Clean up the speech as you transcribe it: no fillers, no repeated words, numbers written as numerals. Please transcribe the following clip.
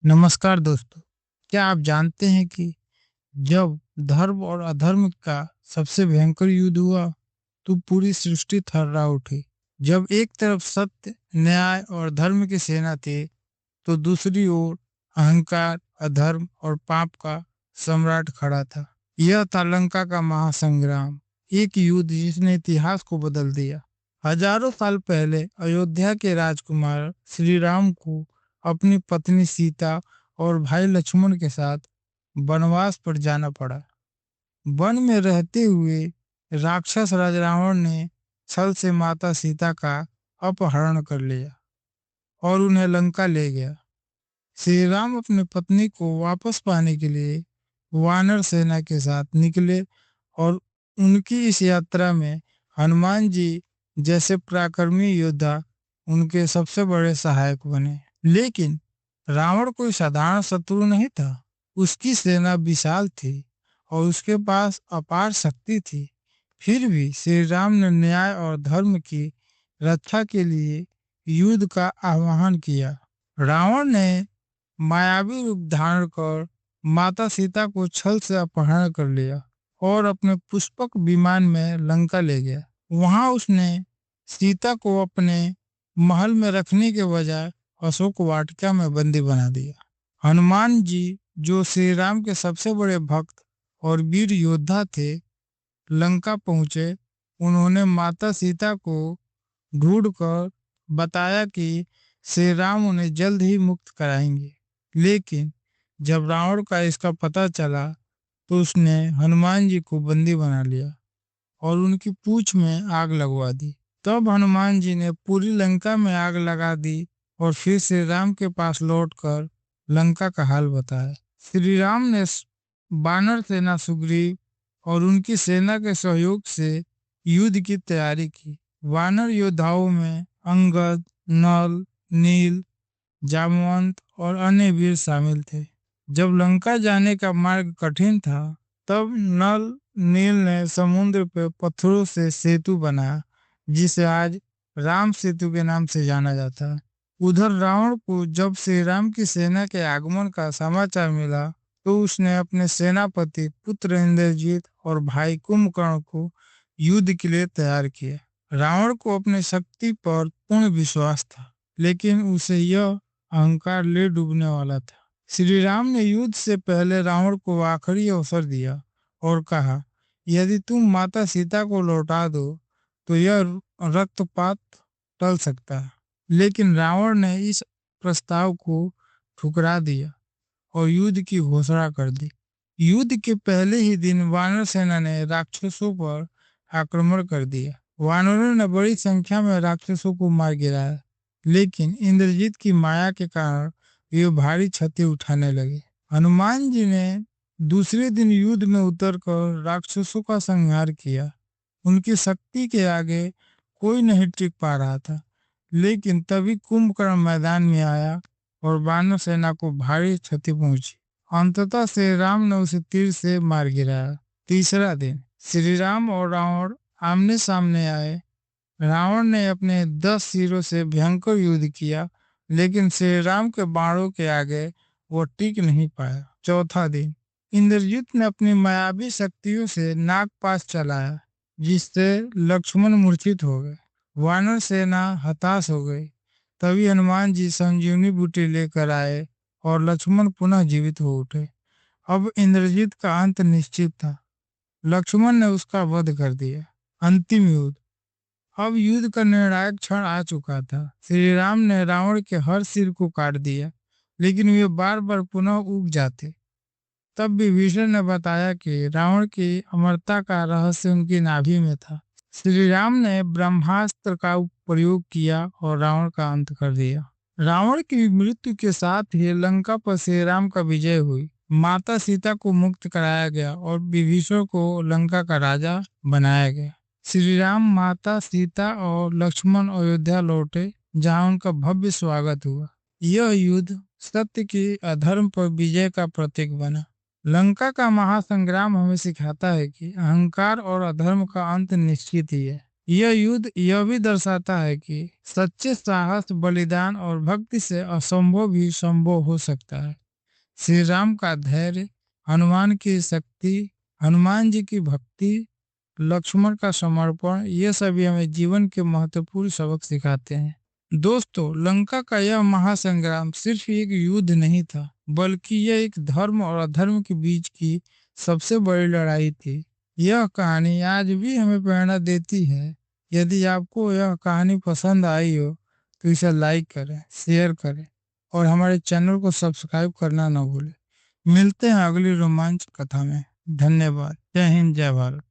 नमस्कार दोस्तों। क्या आप जानते हैं कि जब धर्म और अधर्म का सबसे भयंकर युद्ध हुआ तो पूरी सृष्टि थर्रा उठी। जब एक तरफ सत्य, न्याय और धर्म की सेना थी तो दूसरी ओर अहंकार, अधर्म और पाप का सम्राट खड़ा था। यह था लंका का महासंग्राम, एक युद्ध जिसने इतिहास को बदल दिया। हजारों साल पहले अयोध्या के राजकुमार श्री राम को अपनी पत्नी सीता और भाई लक्ष्मण के साथ वनवास पर जाना पड़ा। वन में रहते हुए राक्षस राज रावण ने छल से माता सीता का अपहरण कर लिया और उन्हें लंका ले गया। श्री राम अपनी पत्नी को वापस पाने के लिए वानर सेना के साथ निकले और उनकी इस यात्रा में हनुमान जी जैसे पराक्रमी योद्धा उनके सबसे बड़े सहायक बने। लेकिन रावण कोई साधारण शत्रु नहीं था। उसकी सेना विशाल थी और उसके पास अपार शक्ति थी। फिर भी श्री राम ने न्याय और धर्म की रक्षा के लिए युद्ध का आह्वान किया। रावण ने मायावी रूप धारण कर माता सीता को छल से अपहरण कर लिया और अपने पुष्पक विमान में लंका ले गया। वहां उसने सीता को अपने महल में रखने के बजाय अशोक वाटिका में बंदी बना दिया। हनुमान जी, जो श्री राम के सबसे बड़े भक्त और वीर योद्धा थे, लंका पहुंचे। उन्होंने माता सीता को ढूंढकर बताया कि श्री राम उन्हें जल्द ही मुक्त कराएंगे। लेकिन जब रावण का इसका पता चला तो उसने हनुमान जी को बंदी बना लिया और उनकी पूंछ में आग लगवा दी। तब हनुमान जी ने पूरी लंका में आग लगा दी और फिर श्री राम के पास लौटकर लंका का हाल बताया। श्री राम ने वानर सेना सुग्रीव और उनकी सेना के सहयोग से युद्ध की तैयारी की। वानर योद्धाओं में अंगद, नल, नील, जामवंत और अन्य वीर शामिल थे। जब लंका जाने का मार्ग कठिन था तब नल नील ने समुद्र पर पत्थरों से सेतु बनाया, जिसे आज राम सेतु के नाम से जाना जाता है। उधर रावण को जब श्री राम की सेना के आगमन का समाचार मिला तो उसने अपने सेनापति पुत्र इंद्रजीत और भाई कुंभकर्ण को युद्ध के लिए तैयार किया। रावण को अपनी शक्ति पर पूर्ण विश्वास था, लेकिन उसे यह अहंकार ले डूबने वाला था। श्री राम ने युद्ध से पहले रावण को आखिरी अवसर दिया और कहा, यदि तुम माता सीता को लौटा दो तो यह रक्तपात टल सकता है। लेकिन रावण ने इस प्रस्ताव को ठुकरा दिया और युद्ध की घोषणा कर दी। युद्ध के पहले ही दिन वानर सेना ने राक्षसों पर आक्रमण कर दिया। वानरों ने बड़ी संख्या में राक्षसों को मार गिराया, लेकिन इंद्रजीत की माया के कारण वे भारी क्षति उठाने लगे। हनुमान जी ने दूसरे दिन युद्ध में उतरकर राक्षसों का संहार किया। उनकी शक्ति के आगे कोई नहीं टिक पा रहा था। लेकिन तभी कुंभकर्ण मैदान में आया और वानर सेना को भारी क्षति पहुंची। अंततः श्री राम ने उसे तीर से मार गिराया। तीसरा दिन श्री राम और रावण आमने सामने आए। रावण ने अपने 10 सिरों से भयंकर युद्ध किया, लेकिन श्री राम के बाणों के आगे वो टिक नहीं पाया। चौथा दिन इंद्रजीत ने अपनी मायावी शक्तियों से नागपाश चलाया, जिससे लक्ष्मण मूर्छित हो गए। वानर सेना हताश हो गई। तभी हनुमान जी संजीवनी बूटी लेकर आए और लक्ष्मण पुनः जीवित हो उठे। अब इंद्रजीत का अंत निश्चित था। लक्ष्मण ने उसका वध कर दिया। अंतिम युद्ध। अब युद्ध का निर्णायक क्षण आ चुका था। श्री राम ने रावण के हर सिर को काट दिया, लेकिन वे बार बार पुनः उग जाते। तब विभीषण ने बताया कि रावण की अमरता का रहस्य उनकी नाभि में था। श्री राम ने ब्रह्मास्त्र का प्रयोग किया और रावण का अंत कर दिया। रावण की मृत्यु के साथ ही लंका पर श्री राम का विजय हुई। माता सीता को मुक्त कराया गया और विभीषण को लंका का राजा बनाया गया। श्री राम, माता सीता और लक्ष्मण अयोध्या लौटे, जहां उनका भव्य स्वागत हुआ। यह युद्ध सत्य की अधर्म पर विजय का प्रतीक बना। लंका का महासंग्राम हमें सिखाता है कि अहंकार और अधर्म का अंत निश्चित ही है। यह युद्ध यह भी दर्शाता है कि सच्चे साहस, बलिदान और भक्ति से असंभव भी संभव हो सकता है। श्री राम का धैर्य, हनुमान की शक्ति, हनुमान जी की भक्ति, लक्ष्मण का समर्पण, ये सभी हमें जीवन के महत्वपूर्ण सबक सिखाते हैं। दोस्तों, लंका का यह महासंग्राम सिर्फ एक युद्ध नहीं था, बल्कि यह एक धर्म और अधर्म के बीच की सबसे बड़ी लड़ाई थी। यह कहानी आज भी हमें प्रेरणा देती है। यदि आपको यह कहानी पसंद आई हो तो इसे लाइक करें, शेयर करें और हमारे चैनल को सब्सक्राइब करना न भूलें। मिलते हैं अगली रोमांच कथा में। धन्यवाद। जय हिंद, जय भारत।